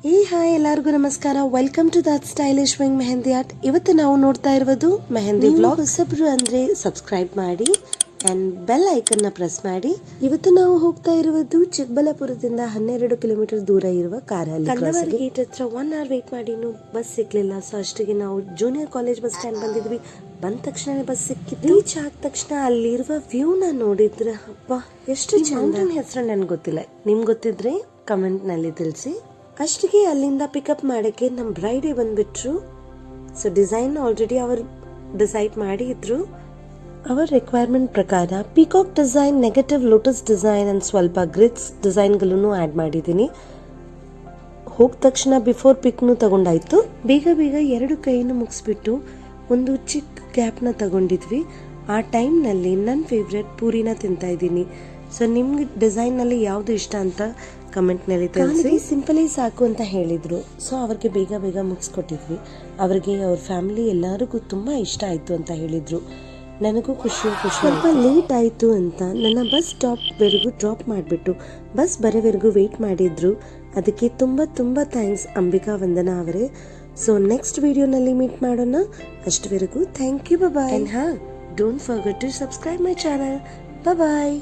Hi ಎಲ್ಲರಿಗೂ ನಮಸ್ಕಾರ. Welcome to that stylish wing mehndi art. ಇವತ್ತು ನಾವು ನೋಡ್ತಾ ಇರೋದು ಮೆಹಂದಿ ವ್ಲಾಗ್. ಹೊಸಬ್ರು ಅಂದ್ರೆ ಸಬ್ಸ್ಕ್ರೈಬ್ ಮಾಡಿ ಅಂಡ್ ಬೆಲ್ ಐಕನ್ ನ ಪ್ರೆಸ್ ಮಾಡಿ. ಇವತ್ತು ನಾವು ಹೋಗ್ತಾ ಇರುವುದು ಚಿಕ್ಕಬಳ್ಳಾಪುರದಿಂದ 12 ಕಿಲೋಮೀಟರ್ ದೂರ ಇರುವ ಕಾರಲ್ಲಿ. ಕನ್ನವರ್ಗಿ ಗೇಟ್ ಹತ್ರ 1 hour ವೇಟ್ ಮಾಡಿ ಬಸ್ ಸಿಕ್ಲಿಲ್ಲ. ಸೊ ಅಷ್ಟಿಗೆ ನಾವು ಜೂನಿಯರ್ ಕಾಲೇಜ್ ಬಸ್ ಸ್ಟ್ಯಾಂಡ್ ಬಂದಿದ್ವಿ. ಬಂದ ತಕ್ಷಣ ಬಸ್ ಸಿಕ್ಕಿತ್ತು. ರೀಚ್ ಆದ ತಕ್ಷಣ ಅಲ್ಲಿರುವ ವ್ಯೂ ನ ನೋಡಿದ್ರೆ ಅಪ್ಪ ಎಷ್ಟು ಚಂದ. ಹೆಸರು ನನ್ಗೆ ಗೊತ್ತಿಲ್ಲ, ನಿಮ್ಗೆ ಗೊತ್ತಿದ್ರೆ ಕಮೆಂಟ್ ನಲ್ಲಿ ತಿಳಿಸಿ. ಅಷ್ಟಿಗೆ ಅಲ್ಲಿಂದ ಪಿಕಪ್ ಮಾಡಕ್ಕೆ ನಮ್ಮ ಬ್ರೈಡೇ ಬಂದ್ಬಿಟ್ರು. ಸೊ ಡಿಸೈನ್ ಆಲ್ರೆಡಿ ಅವರು ಡಿಸೈಡ್ ಮಾಡಿದ್ರು. ಅವರ ರಿಕ್ವೈರ್ಮೆಂಟ್ ಪ್ರಕಾರ peacock design, negative lotus design and ಸ್ವಲ್ಪ ಗ್ರಿಡ್ಸ್ ಡಿಸೈನ್ಗಳನ್ನು ಆ್ಯಡ್ ಮಾಡಿದ್ದೀನಿ. ಹೋದ ತಕ್ಷಣ ಬಿಫೋರ್ ಪಿಕ್ನು ತಗೊಂಡಾಯ್ತು. ಬೇಗ 2 ಕೈಯನ್ನು ಮುಗಿಸ್ಬಿಟ್ಟು ಒಂದು ಚಿಕ್ಕ ಗ್ಯಾಪ್ನ ತಗೊಂಡಿದ್ವಿ. ಆ ಟೈಮ್ನಲ್ಲಿ ನನ್ನ ಫೇವ್ರೆಟ್ ಪೂರಿನ ತಿಂತಾ ಇದ್ದೀನಿ. ಸೊ ನಿಮ್ಗೆ ಡಿಸೈನ್ನಲ್ಲಿ ಯಾವುದು ಇಷ್ಟ ಅಂತ ಕಮೆಂಟ್ನಲ್ಲಿ ತಿಳಿಸಿ. ಸಿಂಪಲಿ ಸಾಕು ಅಂತ ಹೇಳಿದ್ರು. ಸೊ ಅವ್ರಿಗೆ ಬೇಗ ಮುಗಿಸ್ಕೊಟ್ಟಿದ್ವಿ. ಅವ್ರಿಗೆ ಅವ್ರ ಫ್ಯಾಮಿಲಿ ಎಲ್ಲರಿಗೂ ತುಂಬ ಇಷ್ಟ ಆಯಿತು ಅಂತ ಹೇಳಿದರು. ನನಗೂ ಖುಷಿ. ಸ್ವಲ್ಪ ಲೇಟ್ ಆಯಿತು ಅಂತ ನನ್ನ ಬಸ್ ಸ್ಟಾಪ್ವರೆಗೂ ಡ್ರಾಪ್ ಮಾಡಿಬಿಟ್ಟು ಬಸ್ ಬರೋವರೆಗೂ ವೆಯ್ಟ್ ಮಾಡಿದ್ರು. ಅದಕ್ಕೆ ತುಂಬ ಥ್ಯಾಂಕ್ಸ್ ಅಂಬಿಕಾ ವಂದನಾ ಅವರೇ. ಸೊ ನೆಕ್ಸ್ಟ್ ವಿಡಿಯೋನಲ್ಲಿ ಮೀಟ್ ಮಾಡೋಣ. ಅಷ್ಟವರೆಗೂ thank you, bye. And don't forget to subscribe my channel. Bye.